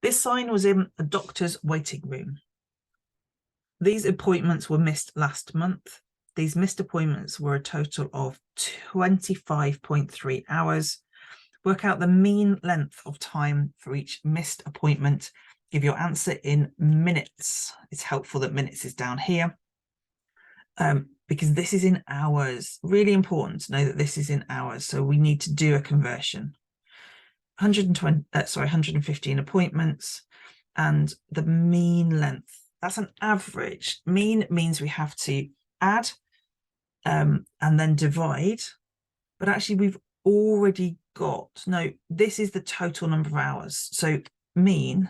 This sign was in a doctor's waiting room. These appointments were missed last month. These missed appointments were a total of 25.3 hours. Work out the mean length of time for each missed appointment. Give your answer in minutes. It's helpful that minutes is down here because this is in hours. Really important to know that this is in hours. So we need to do a conversion. 115 appointments, and the mean length. That's an average. Mean means we have to add and then divide. But actually, we've already got, no, this is the total number of hours. So mean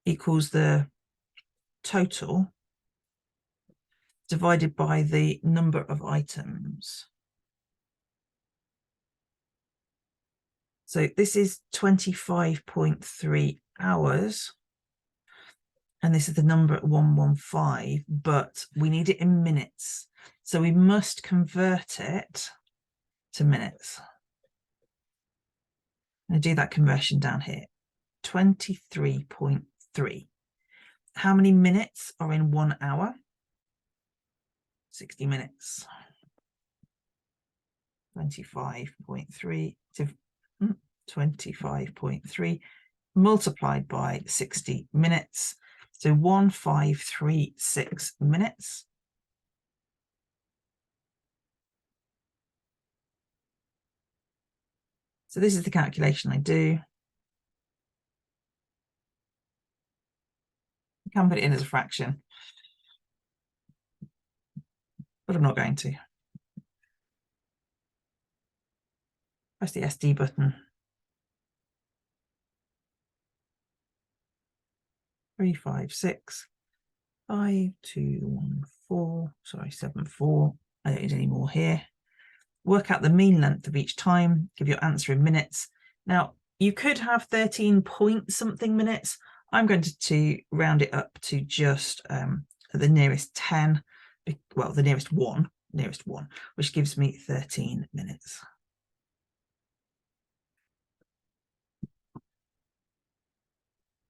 equals the total divided by the number of items. So this is 25.3 hours. And this is the number at 115, but we need it in minutes. So we must convert it to minutes. I'm going to do that conversion down here. 23.3. How many minutes are in 1 hour? 60 minutes. 25.3 to 25.3 multiplied by 60 minutes. So 1536 minutes. So this is the calculation I do. You can put it in as a fraction, but I'm not going to. Press the SD button. 356 5214. Sorry, 74. I don't need any more here. Work out the mean length of each time. Give your answer in minutes. Now you could have 13 point something minutes. I'm going to round it up to just the nearest 10. Well, the nearest one, which gives me 13 minutes.